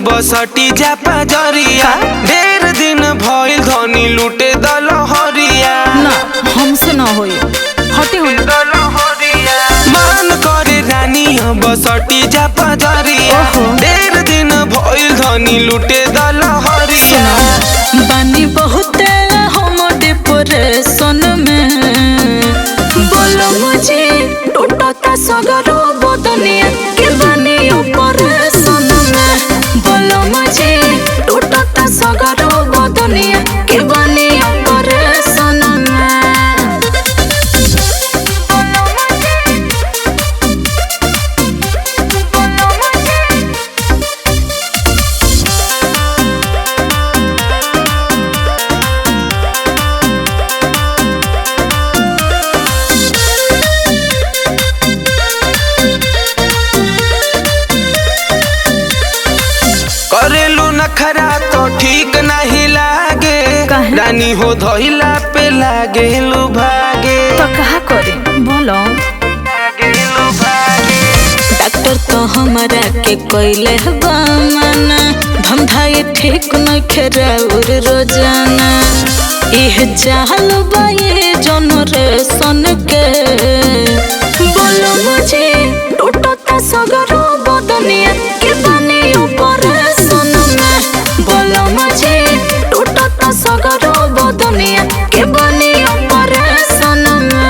बसटी जापा जरिया ढेर दिन भइल धनी लूटे दलहरिया ना हमसे ना होई हटे हो मान करे रानी बसटी जापा जरिया ढेर दिन भइल धनी लूटे दलहरिया बानी बहुत हम डिप्रेशन में बोलो मुझे टूटता सगरो बदनिया के बानी ऑपरेशन में बोलो मुझे टूटता सगरो बदनिया के बानी ऑपरेशन में करेलू नखरा तो ठीक नहीं लागे रानी हो धइला पे लागे लू भागे तो कहा करे बोलो डॉक्टर तो हमारा के कोइले बामना धंधा ये ठीक न खेराउर रोजाना इह चाहल बाये जनरेशन के बोलो मुझे टूटता सगरो बदनिया के बानी ऑपरेशन में बोलो मुझे टूटता सगरो बदनिया के बानी ऑपरेशन में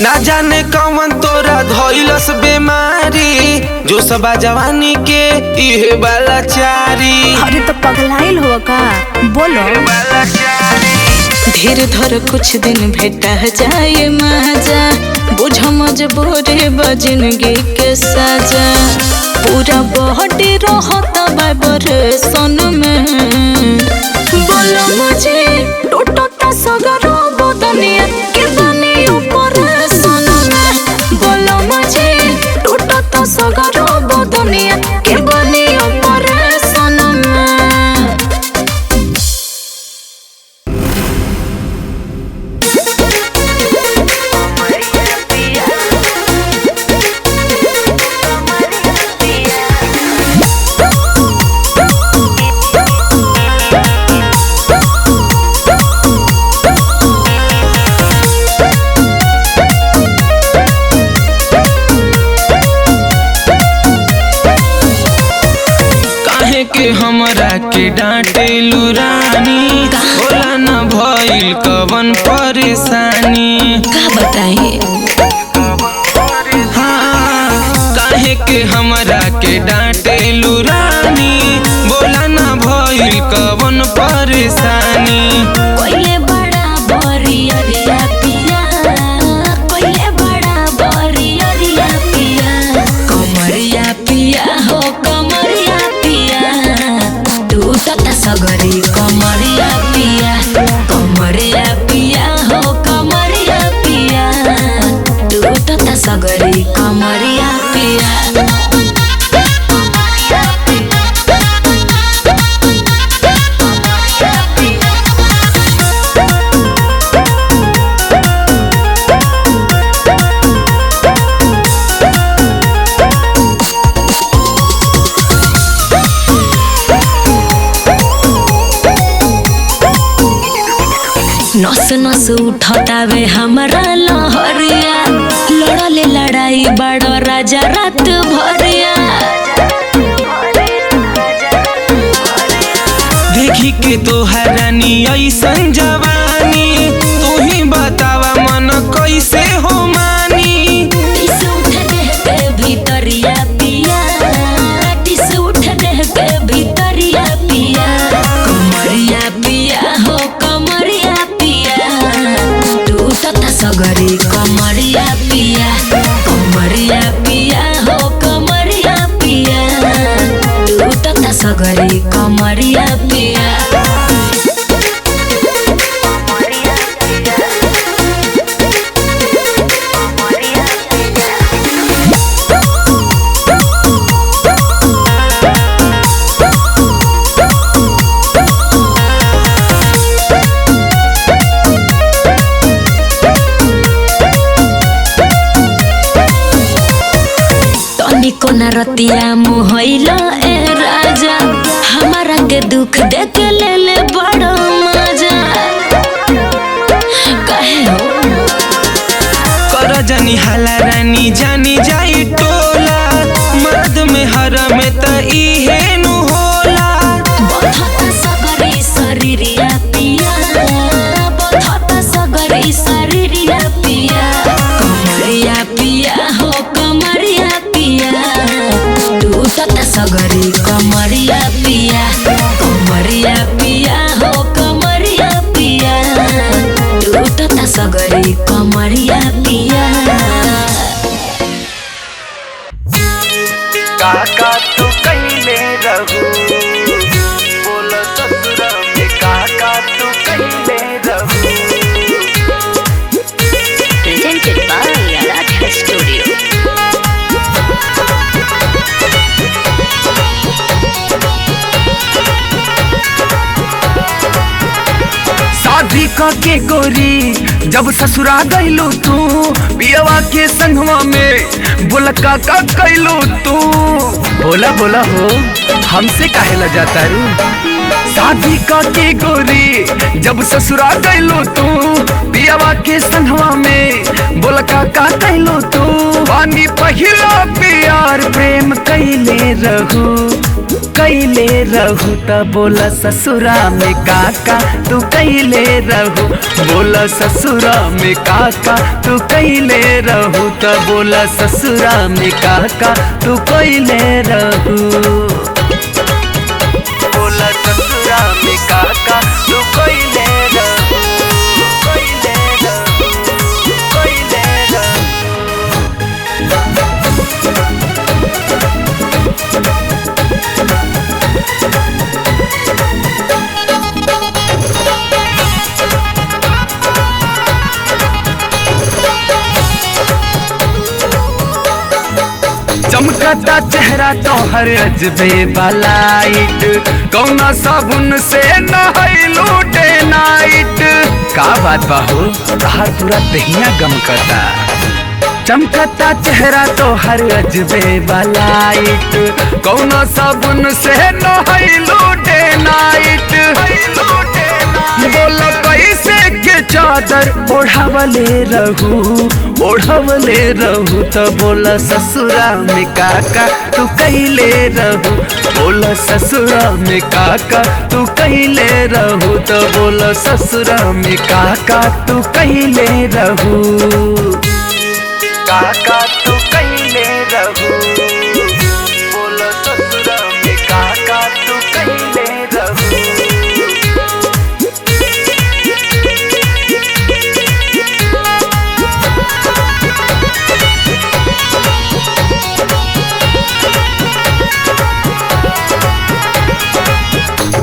ना जाने कौन तोरा धइलस बीमारी जो सबा जवानी के इहे वाला चारी अरे तो पगलाइल हो का बोलो धीर धर कुछ दिन भेटा जाए मजा बुझ मजबूरी बजिनगी के सजा पूरा बॉडी रहता वाइब्रेशन में बोलो मुझे टूटता सगरो बदनिया के बानी ऑपरेशन में बोलो मुझे टूटता सगरो बदनिया के बानी ऑपरेशन में के हमरा के डांटेलू रानी होला न भइल कवन परेशानी का बताइए हाँ काहे के हमरा के डांटेलू रानी बोला न भइल कवन परेशानी कोइले बड़ा बरिया पिया कोइले बड़ा बरिया पिया कमरिया पिया हो कमरिया पिया टूटता सगरी कमरिया पिया हो कमरिया पिया टूटता सगरी कमरिया पिया नस नस उठतावे हमारा लहरिया लड़ले लड़ाई बड़ो राजा रात भरिया देखी के तोहरानी ऐसन जवानी तू ही बतावा मन कैसे हो मानी टिस उठ देह के भीतरिया पिया टिस उठ देह के सगरी कमरिया पिया। को न रतिया मुहैला ए राजा, हमारा के दुख देख ले ले बड़ा मजा। कहे हो कर जनी हाला रानी जानी जाई टोला, मर्द में हर में त इहे नु होला। बधत सगरी शरीरिया पिया, बधत सगरी शरीरिया पिया। कमरिया पिया हो कमरिया पिया, टूटत सगरी कमरिया पिया। कमरिया पिया हो कमरिया पिया, टूटत सगरी कमरिया पिया। काका तू कइले रहू, बोल ससुरा में काका तू कइले रहू। Presented by Aradha Studio. शादी के गोरी जब ससुरा गइलू तू, पियवा के संगवा में बोला काका कइलू तू। बोला बोला हो हमसे काहे ला जाता रू। शादी के गोरी जब ससुरा गइलू तू, पियवा के संगवा में बोला काका कइलू तू। पानी पहिला प्यार प्रेम कइले रहू, कइले रहू त बोला ससुरा में काका तू कइले रहू। बोला ससुरा में काका तू कइले रहू त बोला ससुरा में काका तू कइले रहू। बोला ससुरा में काका तू कइले रहू, कइले रहू, कइले रहू। चमकता चेहरा तोहर अजबे बलाइट, कौना साबुन से नहैलू डे नाइट। का बात बाहू तोहर पूरा दहिया गमकता। चमकता चेहरा तोहर अजबे बलाइट, कौना साबुन से नहैलू डे नाइट। बोला कैसे के चादर ओढ़ावले रहू, ओढ़ावले रहू त बोला ससुरा में काका तू कइले रहू। बोला ससुरा में काका तू कइले रहू त बोला ससुरा में काका तू कइले रहू। काका तू कइले रहू, बोला ससुरा में काका तू कइले रहू।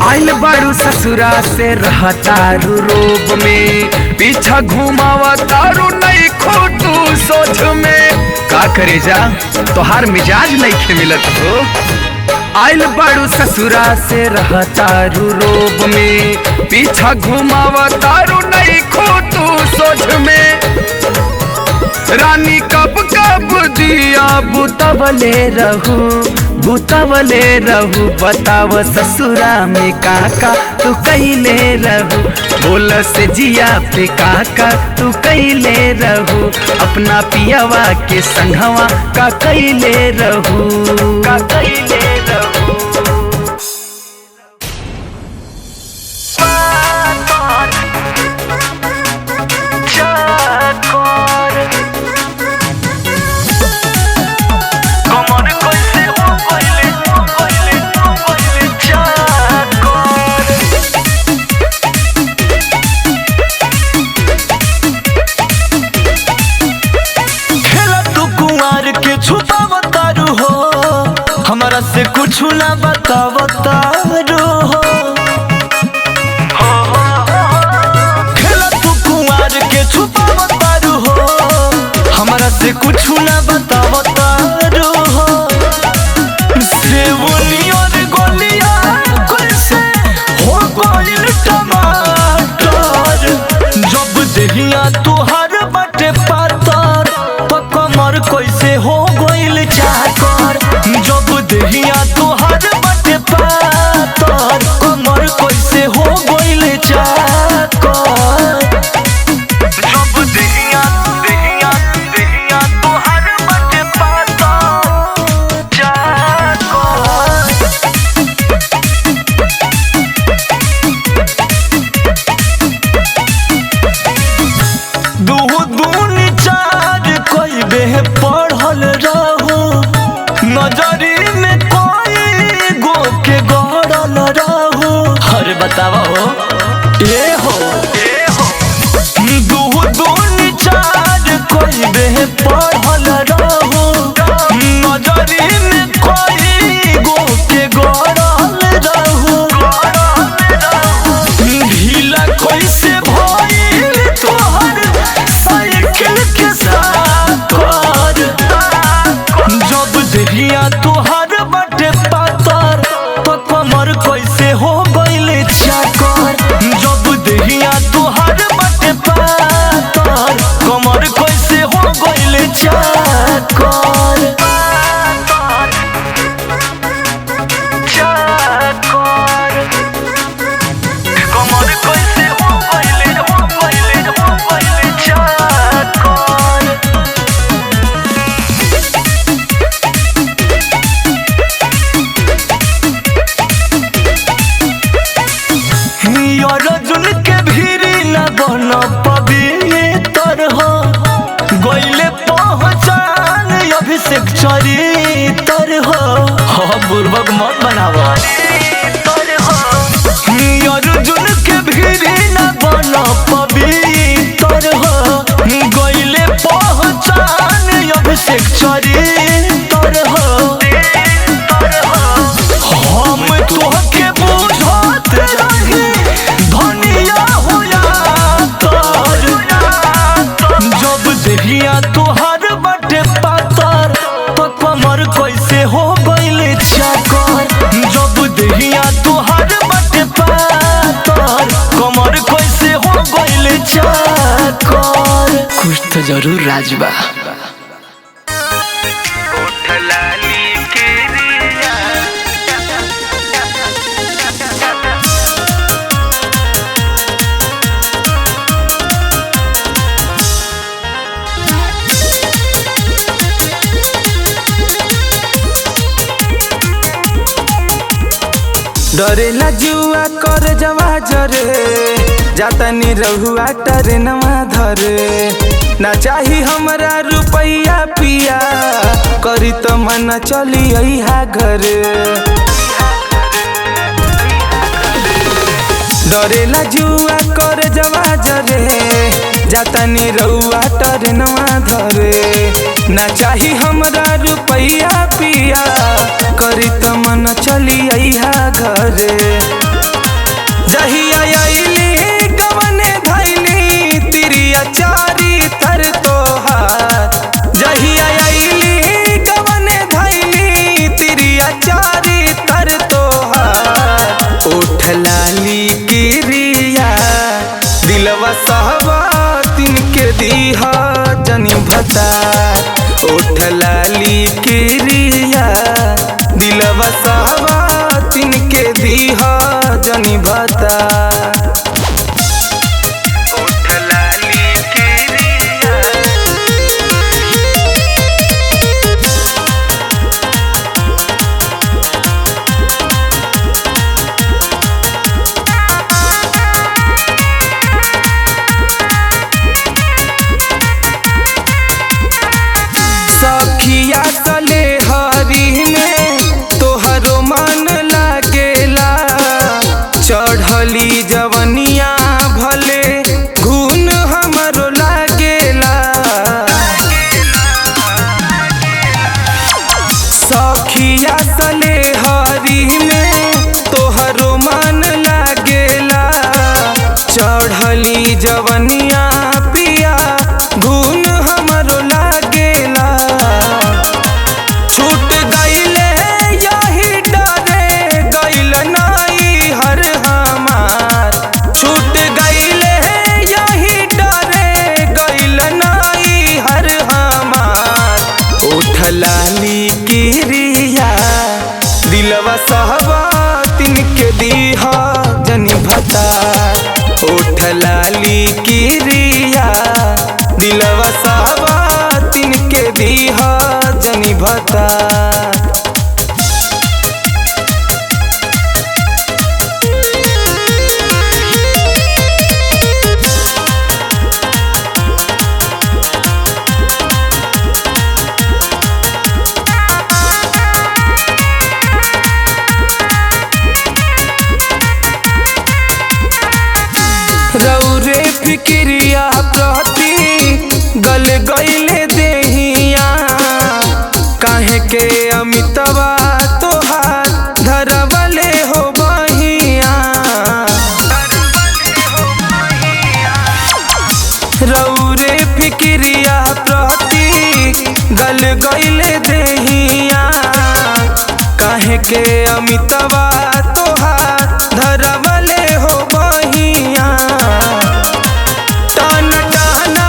आइल बारू ससुरा से रहतारू रोब में, पीछा घुमावा तारू नहीं खोटू सोच में। का करे जा तोहार मिजाज नहीं खे मिलत हो। आइल बारू ससुरा से रहतारू रोब में, पीछा घुमावा तारू नहीं खोटू सोच में। रानी कब कब दिया बुतवले रहू, बुतवले रहू बताव ससुरा में काका तू कइले रहू। बोल से जिया पे काका तू कइले रहू, अपना पियवा के संगवा का कइले रहू, का कइले रहू। हमरा से कुछ ना बतावता रो खेला तू कुंवार के छुपावता रो हमरा से कुछ ना बतावता रो सेवनियर गोलिया कैसे हो गइल टमाटर जब देहिया तुहार बाटे पातर तो कमर कैसे हो गइल चाकर जब देहिया तुहार बाटे पातर कमर कैसे हो गइल चाकर जब देहिया तुहार बाटे पातर चाकर दूनी चार कोई बे पढ़ल रहू नजरी में कोई गो के गड़ल रहू अरे बतावा हो ये हो दूनी चार कोई बे पढ़ल रहू नजरी में कोई गो के गड़ल रहू ढीला कैसे भइल तोहर साइकिल के साथ कर जब देहिया तोहर बाटे पातर तो कमर कैसे हो गइल चाकर जब देहिया तोहर बाटे पातर कमर कैसे हो गइल चाकर कमर कैसे हो गइल चाकर अर्जुन के भीरी न बन पवित्र हो गइले पहचान अभिषेक चरित्र हो बुर्बक मत बनावा अर्जुन के भीरी न बन पवित्र हो गइले पहचान अभिषेक चरित्र हो हम तोहके बुझत रही धनिया होया तर जब देहिया तोहर बाटे पातर तो कमर कैसे हो गइल चाकर जब देहिया तोहर बाटे पातर कमर कैसे हो गइल चाकर कुछ तो जरूर राजबा डरेला जुआ कर जवा जरे जातनी रहुआ टरेनवा धरे ना चाही हमरा रुपैया पिया करी तो मन चली अइहा घरे डरेला जुआ कर जवा जरे जातनी रहुआ टरेनवा धरे ना चाही हमरा रुपैया पिया करी तो मन चली अइहा घरे जहिया अइली गवने धैली तिरिया चारी तर तोहार जहिया अइली गवने धैली तिरिया चारी तर तोहार ओठ लाली किरिया दिलवा सहवा तिनके दीहा जनी भता ओठ लाली किरिया दिलवा सहवा तिनके दीहा जनी भता ओठ लाली किरिया सखिया तले हरी में तोहरो मन लागेला चढ़ली जब सखिया सले हरी में तोहरो मन लागेला चढ़ली जवनिया पिया धुन हमरो लागेला छूट गईले यही डरे गईल नाई हर हमार छूट गईले यही डरे गईल नाई हर हमार उठलाली किरिया दिलवा सहबा तिनके दीहा जनी भता उठलाली किरिया दिलवा सहबा तिनके दीहा जनी भता रौरे फिक्रिया प्रति गल गईले देहिया काहे के अमितवा तोहार धरवले हो बहिया रौरे फिक्रिया प्रति गल गईले देहिया काहे के अमितवा तोहार धरवले हो बहिया टन टना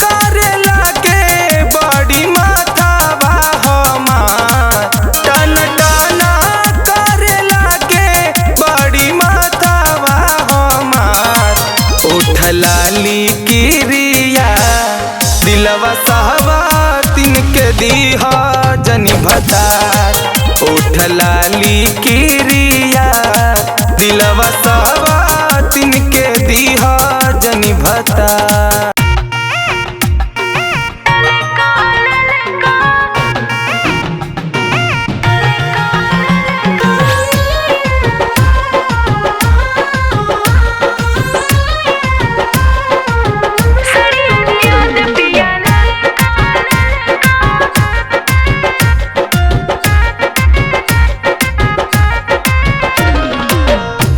करे लागे बड़ी माथावा हमार टन टना करे लागे बड़ी माथावा हमार उठलाली किरिया दिलवा सहबा तिनके दीहा जनी भता उठलाली किरिया दिलवा सहबा तिनके दीहा जनी भता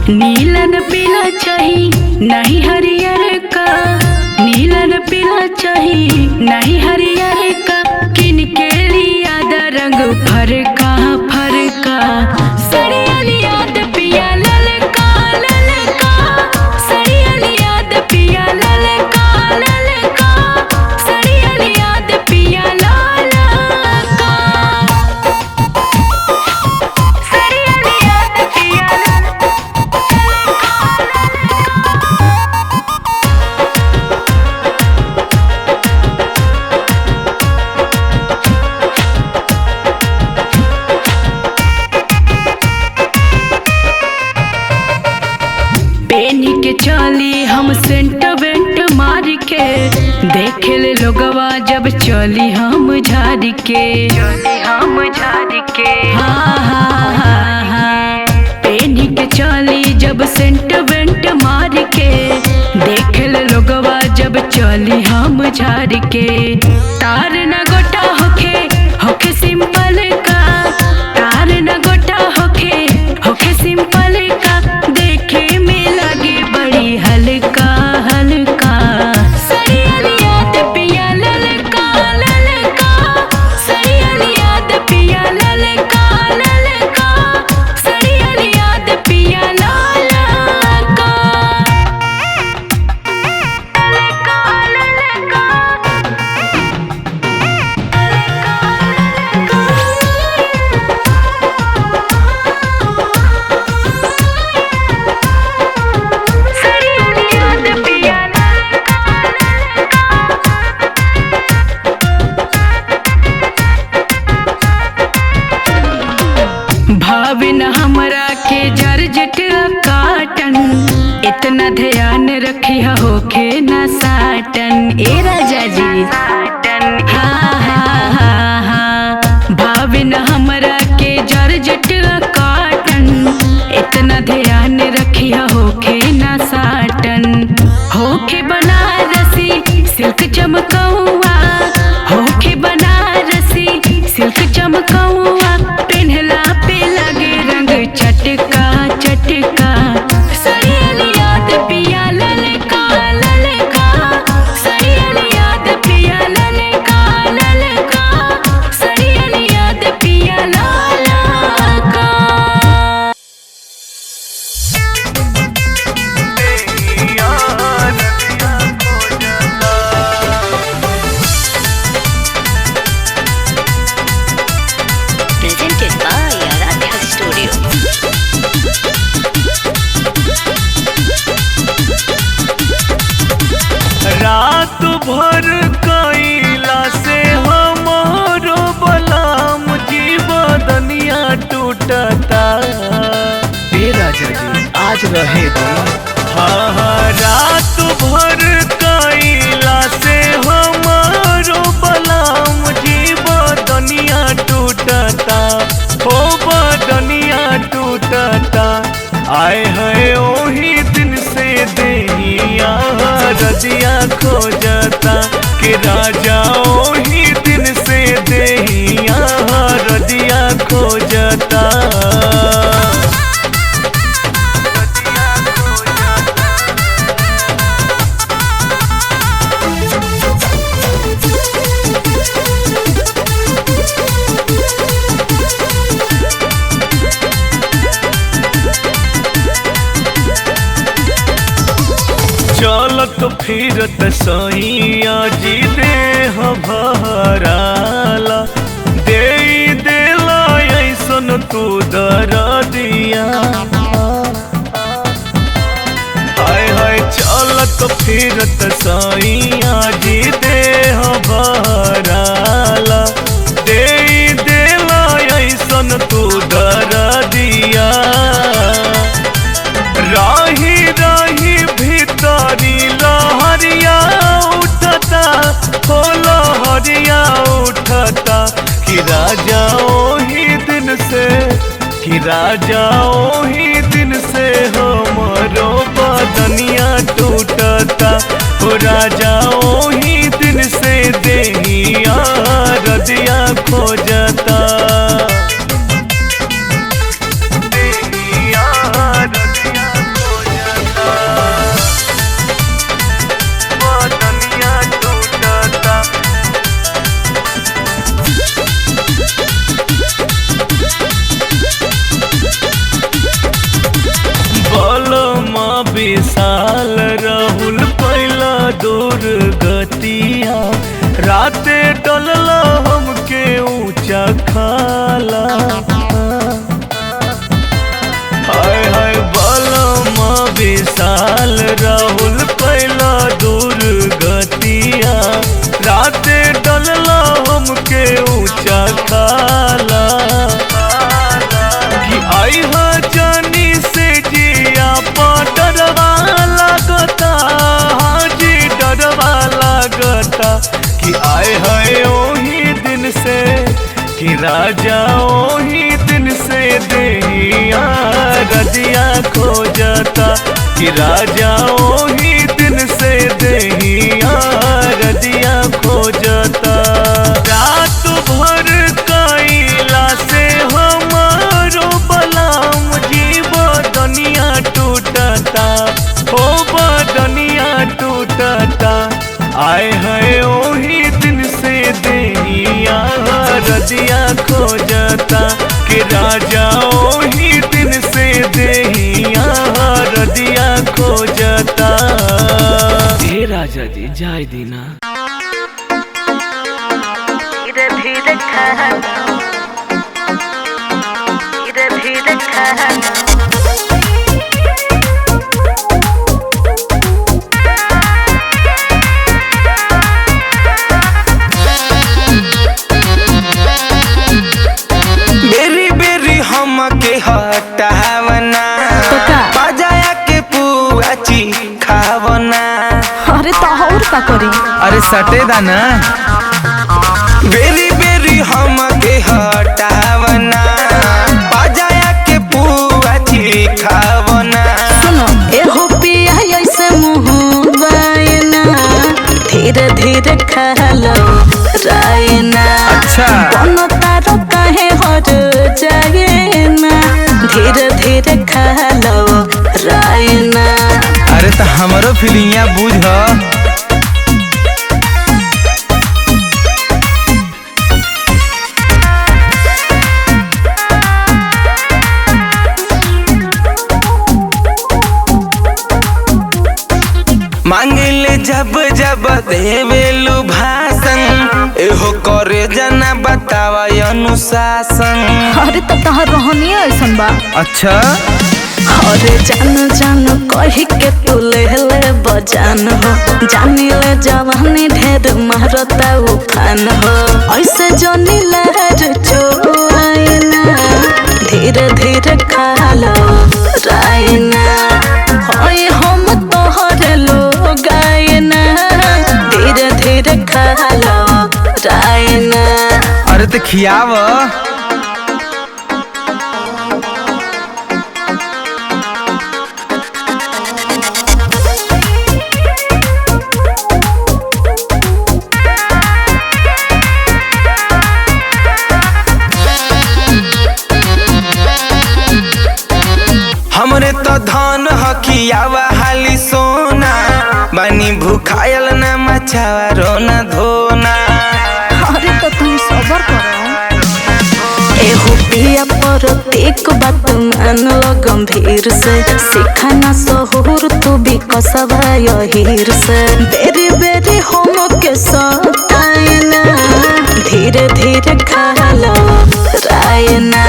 नीलन पीला चाही नहीं हरियर का नीलन पीला चाही नहीं हरियर का किनके लिया रंग फरका फरका सड़िया याद पिया ललका ललका सड़िया याद पिया ललका ललका सड़िया याद पिया ललका सड़िया याद पिया पेनी के चली हम सेंट वेंट मार के देखे ले लोगवा जब चली हम झाड़ के हाँ हाँ हाँ हाँ पेनी के चली जब सेंट वेंट मार के देखे ले लोगवा जब चली हम झाड़ के तार न गोटा होखे सिंपल का तार न गोटा होखे सिंपल का देखे में लगे बड़ी हल्का हल्का सड़िया याद पिया ललका ललका सड़िया याद पिया ललका ललका सड़िया याद पिया ललका भाविन हमरा के जरजट काटन इतना ध्यान रखी होखे न साटन ए राजा जी हाँ हाँ हाँ हाँ भाविन हमरा के जरजट काटन इतना ध्यान रखी होखे न साटन होखे बनारसी सिल्क चमकौआ होखे बनारसी सिल्क चमकौआ रहे दो। हाँ हाँ रात भर कैला से हमारो बलाम जी बदनिया टूटता, हो बदनिया टूटता। आए है ओही दिन से देहिया रजिया खोजता कि राजा ओही दिन से देहिया रजिया खोजता। चलत फिरत सैया जी देह भराला, दे देला ऐसन तू दरदिया। हाय हाय चलत फिरत सैया जी देह भराला, दे देला ऐसन तू दरदिया। राही राही भीतरी लहरिया उठता, हो लहरिया उठता कि राजा ओही दिन से, कि राजा ओही दिन से हमरो बदनिया टूटता, हो राजा ओही दिन से देहिया रदिया खोजता। विशाल राहुल पहला दूर गतिया, राते डलला हमके ऊंचा खाला। हाय हाय बलमा विशाल राहुल पहला दूर गतिया, राते डलला हमके ऊंचा खाला। कि आई हा जानी से जिया डरवा लगता, हाँ जी डरवा लगता कि आए है ओही दिन से, कि राजा ओही दिन से देहिया रजिया खोजता, कि राजा ओही दिन से देहिया रजिया खोजता। रात भर कैला से हमारो बलाम जी बदनिया टूटता, हो बदनिया टूटता। आए है ओही दिन से देहिया रजिया खोजता, कि राजा ओही दिन से देहिया रजिया खोजता। हे राजा जी जाय दीना। धीरे धीरे खाना, धीरे धीरे खाना। हटावना बजाया के पुआची खावना। अरे तो और का करी? अरे सटे दाना बेरी बेरी हम के हटावना बजाया के पुआची खावना। सुनो एहो पिया ऐसे मुँह बायना, धीरे धीरे खा लो रायना। अच्छा बनो तारो काहे हर जाएना, धीरे धीरे खा लो रायना। अरे तो हमारो फीलिंगिया बुझ। मांगिले जब जब देवेलु भाषण, एहो करे जना बतावा अनुशासन। अरे तो तहर रहनी ऐसन बा। अच्छा अरे जान जान कही के तू ले बजान हो, जानी ले जवानी ढेर मारता उफान हो। ऐसे जोनी लहर चोरायना, धीरे धीरे खा लो रायना। खियाव। हमरे तो धन हकियावा हाली सोना, बनी भूखायल न मचावा रोना धोना। अरे तो तुम सबर करो। एहो पिया प्रत्येक बात मान लो गंभीर से, सीखा ना सहूर तू भी कसबा यहीर से। बेरी बेरी हम के सतायना, धीरे धीरे खा लो रायना।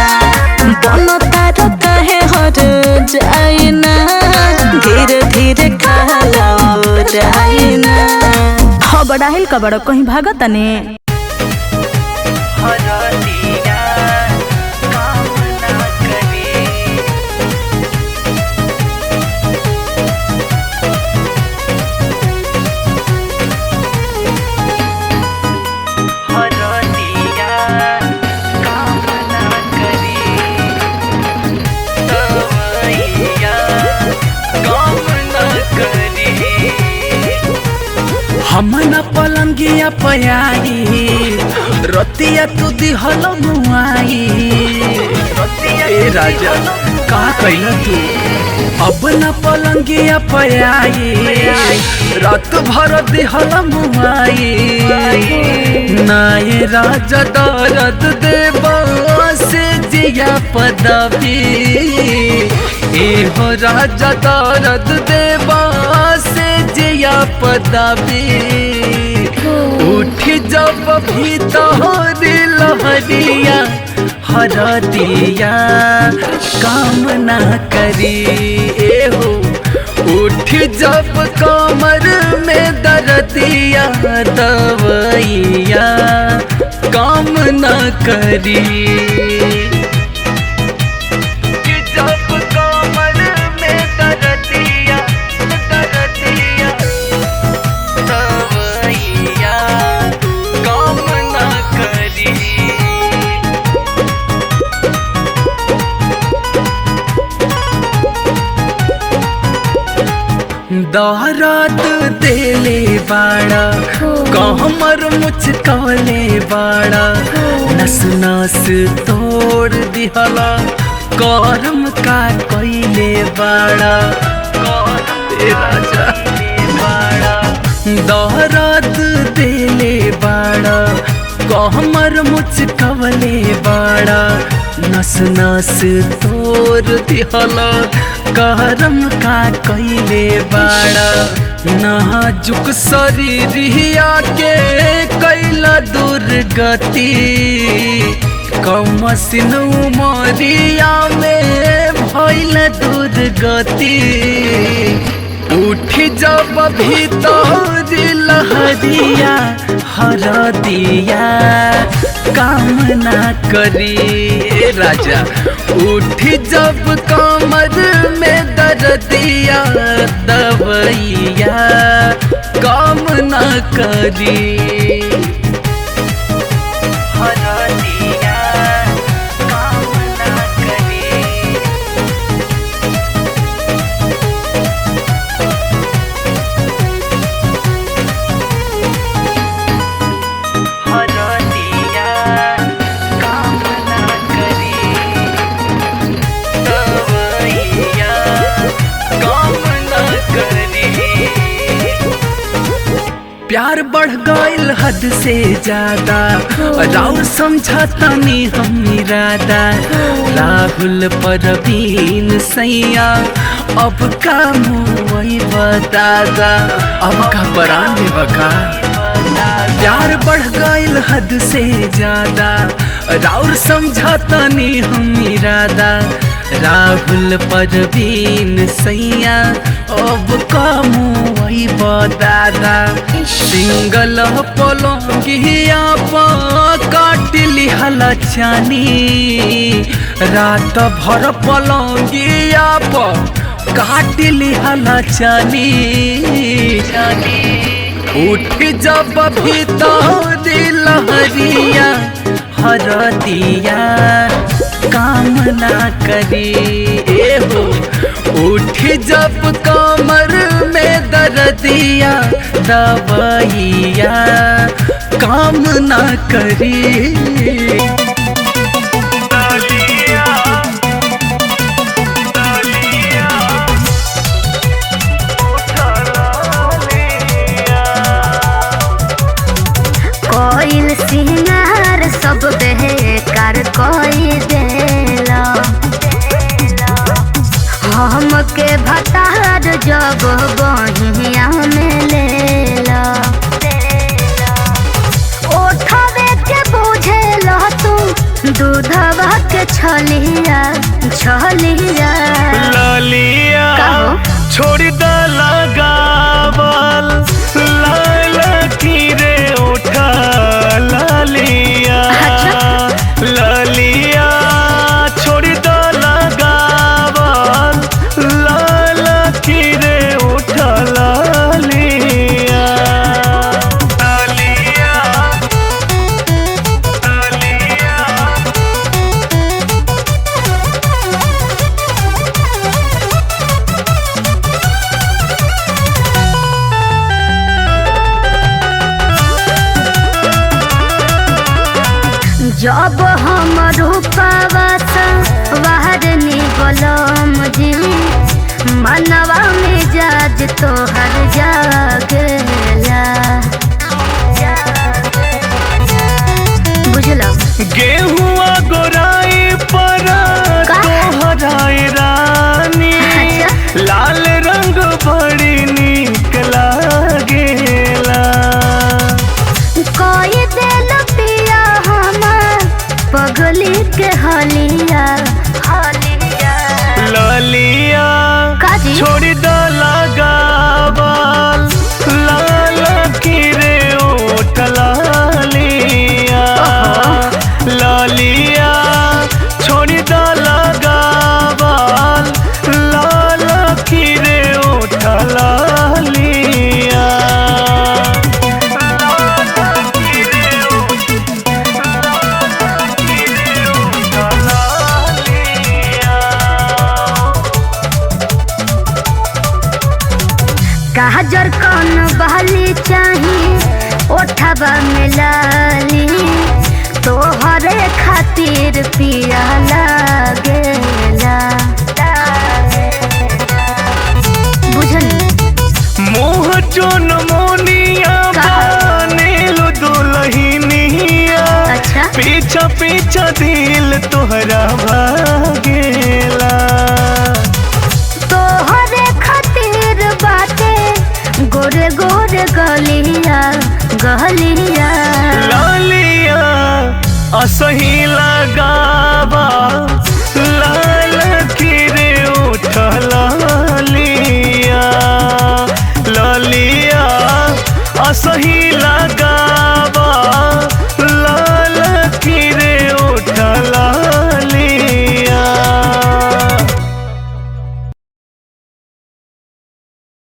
बन तार कहे हर जायना, धीरे धीरे खा लो रायना। हाँ बड़ा हिल का बड़ा कहीं भागत तने। हमना पलंगिया पयाई, रतिया तू दिहल मुआई। ए राजा का कैला तू, अब न पलंगिया पयाई, रात भर दिहल मुआई। नाये राजा दर्द देवा से जिया पदवी, एहो राजा दर्द देवा से जिया पदवी। उठ जब भीतर लहरिया हरदिया काम ना करी। एहो उठ जब कमर में दर्दिया दवैया काम ना करी। दौरात देले बाड़ा, कहमर मुचकले बाड़ा। नस नस तोड़ दिहला, करम का कइले बाड़ा। राजा दौरात देले बाड़ा, कहमर मुचकले बाड़ा। नस नस तोड़ दिहला, करम का कइले बाड़ा। नाजुक शरीरिया के कैला दुर्गति, कमसिन उमरिया में भइल दुर्गति। उठ जब भीतर लहरिया हरदिया काम ना करी। राजा उठ जब कमर में दर्दिया दवैया काम ना करी। प्यार बढ़ गइल हद से ज्यादा, राउर समझाता नी हम इरादा। राहुल परवीन सैया अब का मुई बतादा, अब का परान में बका। प्यार बढ़ गइल हद से ज्यादा, राउर समझाता नी हम इरादा। राहुल परवीन सैया अब का मुई बतादा। सिंगल पलंगिया काट लिहला चानी, रात भर पलंगिया काट लिहला चानी। उठ जब भीतर लहरिया हरदिया काम ना करी ए हो उठ जब कमर में दर्दिया दवाइया काम ना करी। कोइल सिंगार सब बेकार कोई देला हमके भतार जब बहिया में लेला ओठवे के बुझेला तू दूधवा के छलिया छलिया ललिया छोड़ द लगावल लाल की रे उठा ललिया ललिया छोड़ द लगावल लाल की रे उठा ललिया ललिया ललिया जब हम रूपवा बाहर निकलम जी मनवा मिजाज तोहर जागेला बुझलो गेहुआ गोराई पर तोहराई रानी लाल रंग बड़ी नीक लागेला कोई दिल पिया हमार पगली के हलिया हलिया ललिया काजी छोड़ द लगावल लाल की रे ओठ ललिया ललिया छोड़ द लगावल लाल की रे ओठ ललिया काजर कौन बहली चाही ओठबा में लाली तोहरे खातिर पिया लागेला बुझली मोह चोन मोनिया बनेलो दुलहिनिया अच्छा पीछा पीछा दिल तोहरा भागेला तोहरे खातिर बाटे गोरे गोरे गलिया गलिया लालिया असही लगावा लाल की रे उठ ललिया ललिया असही